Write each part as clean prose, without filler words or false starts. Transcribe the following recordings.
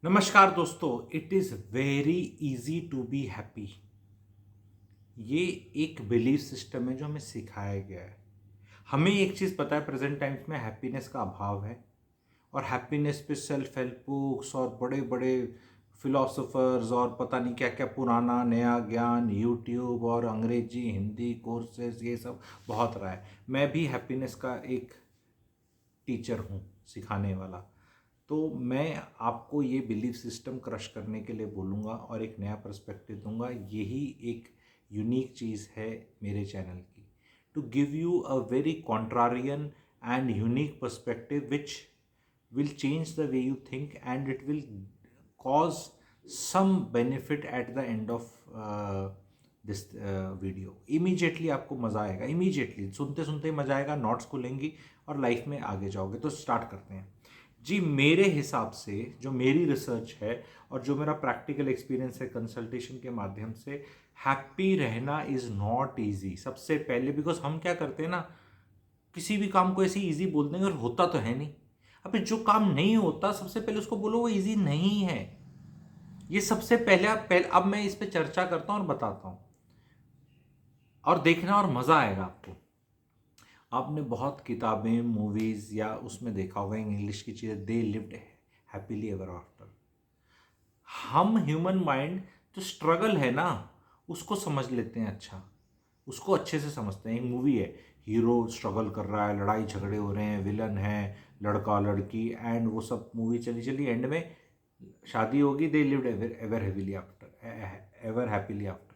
नमस्कार दोस्तों, it is very easy to be happy. ये एक बिलीफ सिस्टम है जो हमें सिखाया गया है। हमें एक चीज़ पता है, प्रेजेंट टाइम्स में हैप्पीनेस का अभाव है और हैप्पीनेस पे सेल्फ हेल्प बुक्स और बड़े बड़े फिलोसोफर्स और पता नहीं क्या क्या पुराना नया ज्ञान यूट्यूब और अंग्रेजी हिंदी कोर्सेज ये सब बहुत रहा है। मैं भी हैप्पीनेस का एक टीचर हूँ, सिखाने वाला। तो मैं आपको ये बिलीफ सिस्टम क्रश करने के लिए बोलूँगा और एक नया पर्सपेक्टिव दूंगा। यही एक यूनिक चीज़ है मेरे चैनल की, to give you a very contrarian and unique perspective which will change the way you think and it will cause some benefit at the end of this video. Immediately आपको मज़ा आएगा, immediately सुनते सुनते मज़ा आएगा, notes खुलेंगी और life में आगे जाओगे। तो स्टार्ट करते हैं जी। मेरे हिसाब से जो मेरी रिसर्च है और जो मेरा प्रैक्टिकल एक्सपीरियंस है कंसल्टेशन के माध्यम से, हैप्पी रहना इज़ नॉट ईजी। सबसे पहले बिकॉज हम क्या करते हैं ना, किसी भी काम को ऐसे ईजी बोल देंगे और होता तो है नहीं। अबे जो काम नहीं होता सबसे पहले उसको बोलो वो इजी नहीं है। ये सबसे पहले अब मैं इस पे चर्चा करता हूं और बताता हूं और देखना और मजा आएगा आपको। आपने बहुत किताबें मूवीज या उसमें देखा होगा इंग्लिश की चीजें, they lived happily ever after. हम ह्यूमन माइंड जो स्ट्रगल है ना उसको समझ लेते हैं, अच्छा उसको अच्छे से समझते हैं। एक मूवी है, हीरो स्ट्रगल कर रहा है, लड़ाई झगड़े हो रहे हैं, विलन है, लड़का लड़की, एंड वो सब मूवी चली चली एंड में शादी होगी, they lived ever happily after, ever happily after.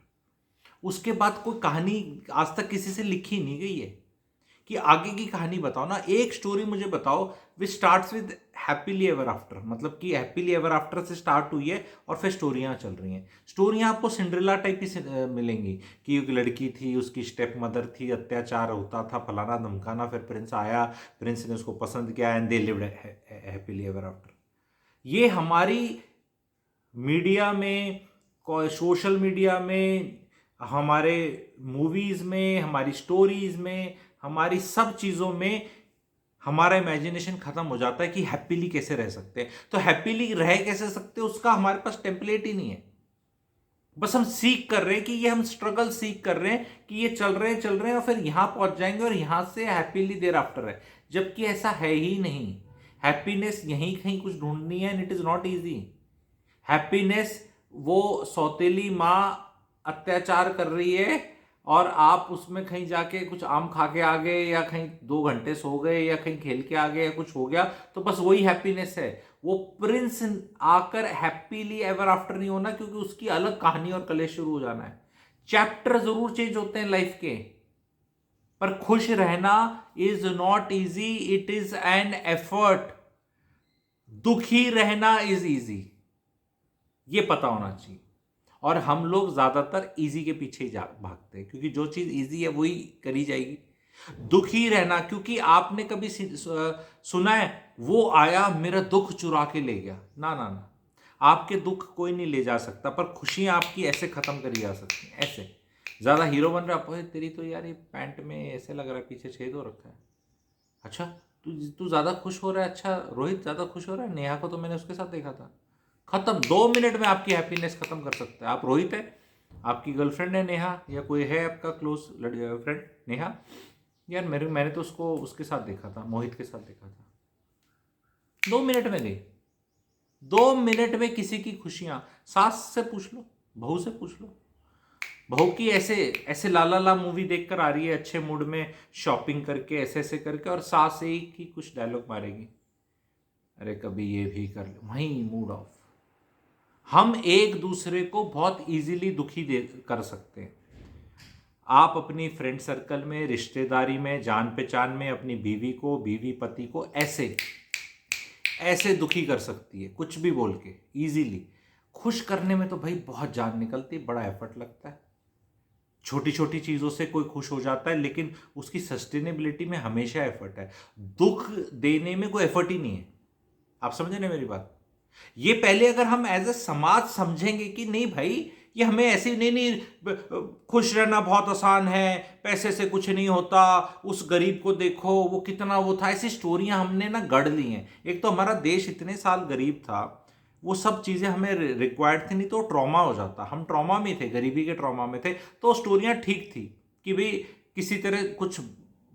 उसके बाद कोई कहानी आज तक किसी से लिखी नहीं गई है कि आगे की कहानी बताओ ना। एक स्टोरी मुझे बताओ विच starts with happily ever after, मतलब कि हैप्पीली एवर आफ्टर से स्टार्ट हुई है और फिर स्टोरियां चल रही हैं। स्टोरियां आपको सिंड्रेला टाइप ही मिलेंगी कि एक लड़की थी, उसकी स्टेप मदर थी, अत्याचार होता था, फलाना धमकाना, फिर प्रिंस आया, प्रिंस ने उसको पसंद किया and they lived happily ever after. ये हमारी मीडिया में, सोशल मीडिया में, हमारे मूवीज में, हमारी स्टोरीज में, हमारी सब चीज़ों में हमारा इमेजिनेशन खत्म हो जाता है कि हैप्पीली कैसे रह सकते हैं। तो हैप्पीली रह कैसे सकते हैं उसका हमारे पास टेम्पलेट ही नहीं है। बस हम सीख कर रहे हैं कि ये हम स्ट्रगल सीख कर रहे हैं कि ये चल रहे हैं और फिर यहां पहुंच जाएंगे और यहां से हैप्पीली देयर आफ्टर है, जबकि ऐसा है ही नहीं। हैप्पीनेस यहीं कहीं कुछ ढूंढनी है and it is not easy. Happiness वो सौतेली माँ अत्याचार कर रही है और आप उसमें कहीं जाके कुछ आम खा के आ गए या कहीं 2 घंटे सो गए या कहीं खेल के आ गए या कुछ हो गया, तो बस वही हैप्पीनेस है। वो प्रिंस आकर हैप्पीली एवर आफ्टर नहीं होना, क्योंकि उसकी अलग कहानी और कलेश शुरू हो जाना है। चैप्टर जरूर चेंज होते हैं लाइफ के, पर खुश रहना is not easy, it is an effort. दुखी रहना इज इजी, ये पता होना चाहिए। और हम लोग ज्यादातर इजी के पीछे ही भागते हैं, क्योंकि जो चीज इजी है वही करी जाएगी। दुखी रहना, क्योंकि आपने कभी सुना है वो आया मेरा दुख चुरा के ले गया? ना ना ना, आपके दुख कोई नहीं ले जा सकता, पर खुशियां आपकी ऐसे खत्म करी जा सकती हैं। ऐसे ज्यादा हीरो बन रहा है, तेरी तो यार ये पैंट में ऐसे लग रहा है पीछे छेद हो रखा है। अच्छा तू तू ज्यादा खुश हो रहा है? अच्छा रोहित ज्यादा खुश हो रहा है, नेहा को तो मैंने उसके साथ देखा था। खत्म, 2 मिनट में आपकी हैप्पीनेस खत्म कर सकता है। आप रोहित है, आपकी गर्लफ्रेंड है नेहा, या कोई है आपका क्लोज फ्रेंड नेहा, यार मैंने तो उसको उसके साथ देखा था, मोहित के साथ देखा था। 2 मिनट में गई, 2 मिनट में किसी की खुशियां। सास से पूछ लो, बहू से पूछ लो, बहू की ऐसे ऐसे लाला ला मूवी देखकर आ रही है अच्छे मूड में, शॉपिंग करके ऐसे ऐसे करके, और सास एक ही कुछ डायलॉग मारेगी, अरे कभी ये भी कर लो, वहीं मूड ऑफ। हम एक दूसरे को बहुत इजीली दुखी कर सकते हैं। आप अपनी फ्रेंड सर्कल में, रिश्तेदारी में, जान पहचान में अपनी बीवी को, बीवी पति को ऐसे ऐसे दुखी कर सकती है, कुछ भी बोल के इजीली। खुश करने में तो भाई बहुत जान निकलती है, बड़ा एफर्ट लगता है। छोटी छोटी चीजों से कोई खुश हो जाता है, लेकिन उसकी सस्टेनेबिलिटी में हमेशा एफर्ट है। दुख देने में कोई एफर्ट ही नहीं है। आप समझे ना मेरी बात? ये पहले अगर हम एज ए समाज समझेंगे कि नहीं भाई, ये हमें ऐसे नहीं, खुश रहना बहुत आसान है, पैसे से कुछ नहीं होता, उस गरीब को देखो वो कितना वो था, ऐसी स्टोरियां हमने ना गढ़ ली हैं। एक तो हमारा देश इतने साल गरीब था, वो सब चीज़ें हमें रिक्वायर्ड थी, नहीं तो ट्रॉमा हो जाता। हम ट्रॉमा में थे, गरीबी के ट्रॉमा में थे, तो स्टोरियाँ ठीक थी कि भाई किसी तरह कुछ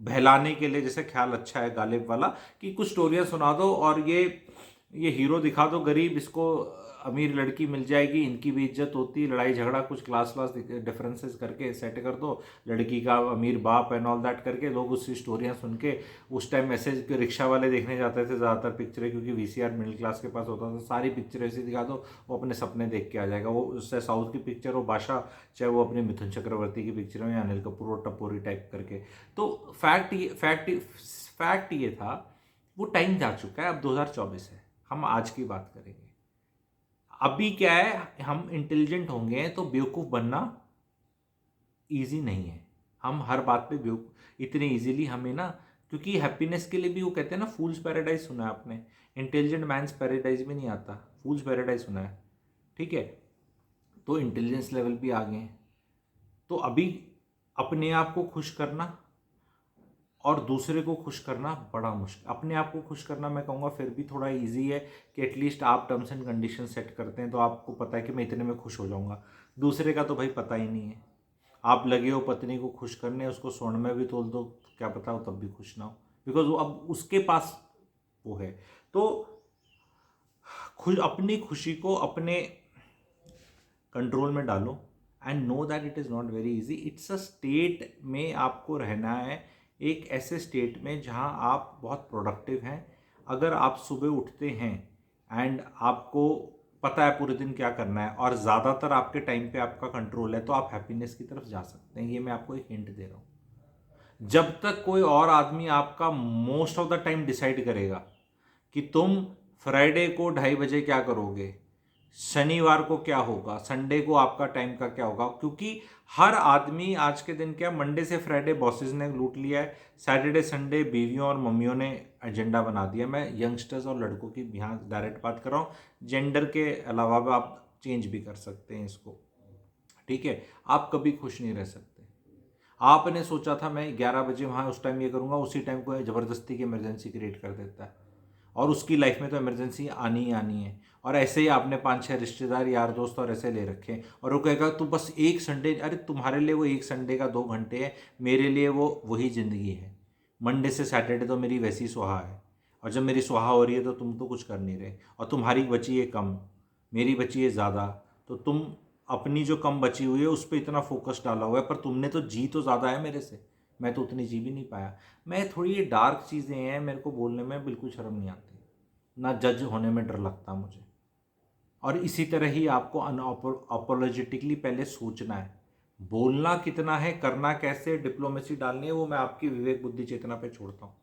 बहलाने के लिए, जैसे ख्याल अच्छा है गालिब वाला कि कुछ स्टोरियाँ सुना दो और ये हीरो दिखा दो गरीब, इसको अमीर लड़की मिल जाएगी, इनकी भी इज्जत होती है, लड़ाई झगड़ा कुछ क्लास डिफरेंसेस करके सेट कर दो, लड़की का अमीर बाप एंड ऑल दैट करके लोग उसकी स्टोरियाँ सुन के उस टाइम मैसेज के रिक्शा वाले देखने जाते थे ज़्यादातर पिक्चरें, क्योंकि वीसीआर मिडिल क्लास के पास होता था। सारी पिक्चर ऐसी दिखा दो, वो अपने सपने देख के आ जाएगा। वो उससे साउथ की पिक्चर हो बादशाह, चाहे वो अपने मिथुन चक्रवर्ती की पिक्चर हो या अनिल कपूर और टपोरी टाइप करके। तो फैक्ट ये था, वो टाइम जा चुका है, अब 2024 है, हम आज की बात करेंगे। अभी क्या है, हम इंटेलिजेंट होंगे तो बेवकूफ़ बनना ईजी नहीं है। हम हर बात पे बेवकूफ़ इतने ईजीली हमें ना, क्योंकि हैप्पीनेस के लिए भी वो कहते हैं ना, फूल्स पैराडाइज सुना है आपने, इंटेलिजेंट मैंस पैराडाइज में नहीं आता, फूल्स पैराडाइज सुना है, ठीक है। तो इंटेलिजेंस लेवल भी आ गए हैं। तो अभी अपने आप को खुश करना और दूसरे को खुश करना बड़ा मुश्किल। अपने आप को खुश करना मैं कहूँगा फिर भी थोड़ा इजी है कि एटलीस्ट आप टर्म्स एंड कंडीशन सेट करते हैं, तो आपको पता है कि मैं इतने में खुश हो जाऊँगा। दूसरे का तो भाई पता ही नहीं है। आप लगे हो पत्नी को खुश करने, उसको स्वर्ण में भी तोल दो, क्या पता हो तब भी खुश ना हो, बिकॉज वो अब उसके पास वो है। तो अपनी खुशी को अपने कंट्रोल में डालो and know that it is not very easy. It's a state में आपको रहना है, एक ऐसे स्टेट में जहां आप बहुत प्रोडक्टिव हैं। अगर आप सुबह उठते हैं एंड आपको पता है पूरे दिन क्या करना है और ज़्यादातर आपके टाइम पे आपका कंट्रोल है, तो आप हैप्पीनेस की तरफ जा सकते हैं। ये मैं आपको एक हिंट दे रहा हूँ। जब तक कोई और आदमी आपका most of the time decide करेगा कि तुम फ्राइडे को 2:30 बजे क्या करोगे, शनिवार को क्या होगा, संडे को आपका टाइम का क्या होगा, क्योंकि हर आदमी आज के दिन क्या, मंडे से फ्राइडे बॉसेस ने लूट लिया है, सैटरडे संडे बीवियों और मम्मियों ने एजेंडा बना दिया। मैं यंगस्टर्स और लड़कों की यहाँ डायरेक्ट बात कर रहा हूँ, जेंडर के अलावा भी आप चेंज भी कर सकते हैं इसको, ठीक है। आप कभी खुश नहीं रह सकते। आपने सोचा था मैं 11 बजे वहाँ उस टाइम ये करूँगा, उसी टाइम को ज़बरदस्ती की इमरजेंसी क्रिएट कर देता है, और उसकी लाइफ में तो इमरजेंसी आनी ही आनी है। और ऐसे ही आपने 5-6 रिश्तेदार यार दोस्त और ऐसे ले रखे हैं, और वो कहेगा तू बस एक संडे, अरे तुम्हारे लिए वो एक संडे का 2 घंटे है, मेरे लिए वो वही ज़िंदगी है। मंडे से सैटरडे तो मेरी वैसी सुहा है, और जब मेरी सुहा हो रही है तो तुम तो कुछ कर नहीं रहे, और तुम्हारी बची है कम, मेरी बची है ज़्यादा, तो तुम अपनी जो कम बची हुई है उस पर इतना फोकस डाला हुआ है, पर तुमने तो जी तो ज़्यादा है मेरे से, मैं तो उतनी जी भी नहीं पाया। मैं थोड़ी ये डार्क चीज़ें हैं, मेरे को बोलने में बिल्कुल शर्म नहीं आती, ना जज होने में डर लगता मुझे। और इसी तरह ही आपको अनअपोलोजेटिकली पहले सोचना है, बोलना कितना है, करना कैसे, डिप्लोमेसी डालनी है, वो मैं आपकी विवेक बुद्धि चेतना पे छोड़ता हूँ।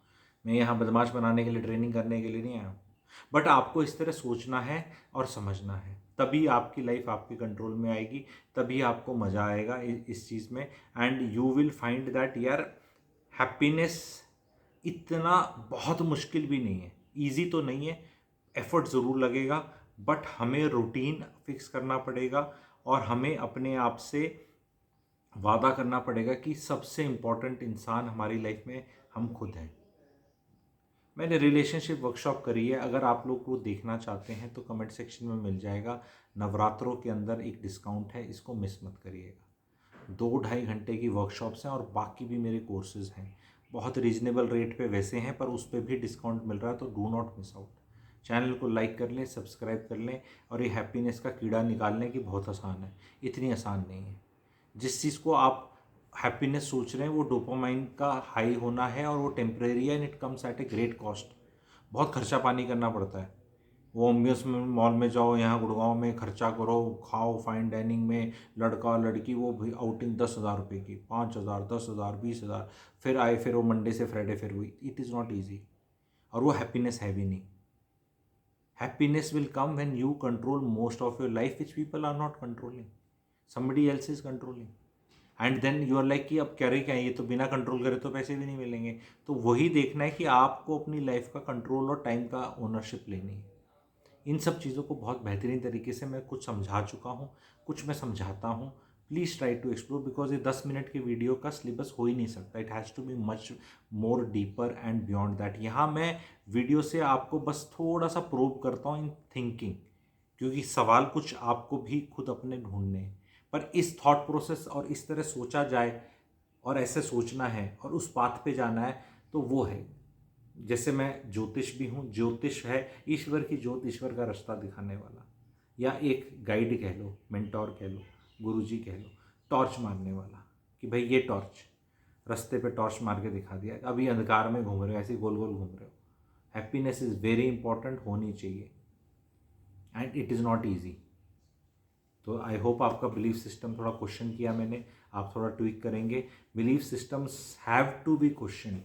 मैं यहाँ बदमाश बनाने के लिए, ट्रेनिंग करने के लिए नहीं आया हूँ। बट आपको इस तरह सोचना है और समझना है, तभी आपकी लाइफ आपके कंट्रोल में आएगी, तभी आपको मज़ा आएगा इस चीज़ में। And you will find that यार, हैप्पीनेस इतना बहुत मुश्किल भी नहीं है, ईजी तो नहीं है, एफर्ट ज़रूर लगेगा, बट हमें रूटीन फिक्स करना पड़ेगा और हमें अपने आप से वादा करना पड़ेगा कि सबसे इम्पोर्टेंट इंसान हमारी लाइफ में हम खुद हैं। मैंने रिलेशनशिप वर्कशॉप करी है, अगर आप लोग को देखना चाहते हैं तो कमेंट सेक्शन में मिल जाएगा। नवरात्रों के अंदर एक डिस्काउंट है, इसको मिस मत करिएगा। 2-2.5 घंटे की वर्कशॉप्स हैं और बाकी भी मेरे कोर्सेज़ हैं, बहुत रीजनेबल रेट पे वैसे हैं, पर उस पर भी डिस्काउंट मिल रहा है, तो do not miss out. Channel को लाइक कर लें, सब्सक्राइब कर लें, और ये हैप्पीनेस का कीड़ा निकालने की बहुत आसान है, इतनी आसान नहीं है। जिस चीज़ को आप हैप्पीनेस सोच रहे हैं वो डोपामाइन का हाई होना है, और वो टेम्परेरी है and it comes at a great cost. बहुत खर्चा पानी करना पड़ता है। वो अम्यूज़मेंट मॉल में जाओ, यहाँ गुड़गांव में खर्चा करो, खाओ फाइन डाइनिंग में, लड़का लड़की वो भी आउटिंग 10,000 रुपये की, 5,000, 10,000, 20,000, फिर आए, फिर वो मंडे से फ्राइडे फिर हुई। इट इज़ नॉट ईजी, और वो हैप्पीनेस है भी नहीं। Happiness will come when you control most of your life which people are not controlling, somebody else is controlling. And then you are like कि अब करे क्या, ये तो बिना कंट्रोल करे तो पैसे भी नहीं मिलेंगे। तो वही देखना है कि आपको अपनी लाइफ का कंट्रोल और टाइम का ओनरशिप लेनी है। इन सब चीज़ों को बहुत बेहतरीन तरीके से मैं कुछ समझा चुका हूँ, कुछ मैं समझाता हूँ। Please try to explore, because ये 10 मिनट की वीडियो का सिलेबस हो ही नहीं सकता। It has to be much more deeper and beyond that. यहाँ मैं वीडियो से आपको बस थोड़ा सा प्रोब करता हूँ इन थिंकिंग, क्योंकि सवाल कुछ आपको भी खुद अपने ढूंढने हैं। पर इस थॉट प्रोसेस और इस तरह सोचा जाए और ऐसे सोचना है और उस पाथ पे जाना है, तो वो है। जैसे मैं ज्योतिष भी हूँ, ज्योतिष है ईश्वर की ज्योत, ईश्वर का रास्ता दिखाने वाला, या एक गाइड कह लो, मेंटोर कह लो, गुरुजी कह लो, टॉर्च मारने वाला कि भाई ये टॉर्च, रास्ते पे टॉर्च मार के दिखा दिया, अभी अंधकार में घूम रहे हो, ऐसे गोल गोल घूम रहे हो। हैप्पीनेस इज़ वेरी इंपॉर्टेंट, होनी चाहिए, and it is not easy. तो आई होप आपका बिलीफ सिस्टम थोड़ा क्वेश्चन किया मैंने, आप थोड़ा ट्वीक करेंगे। Belief systems have to be question.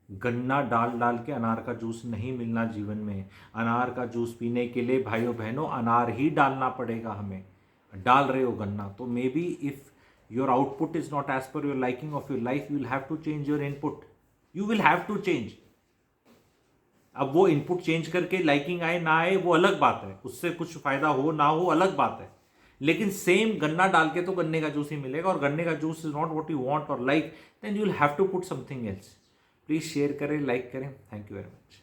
गन्ना डाल डाल के अनार का जूस नहीं मिलना जीवन में। अनार का जूस पीने के लिए भाइयों बहनों अनार ही डालना पड़ेगा हमें। डाल रहे हो गन्ना, तो maybe if your output is not as per your liking of your life, you will have to change your input, you will have to change. अब वो इनपुट चेंज करके लाइकिंग आए ना आए वो अलग बात है, उससे कुछ फायदा हो ना हो अलग बात है, लेकिन सेम गन्ना डाल के तो गन्ने का जूस ही मिलेगा, और गन्ने का juice is not what you want और like, then you will have to put something else. Please share करें, लाइक करें। Thank you very much.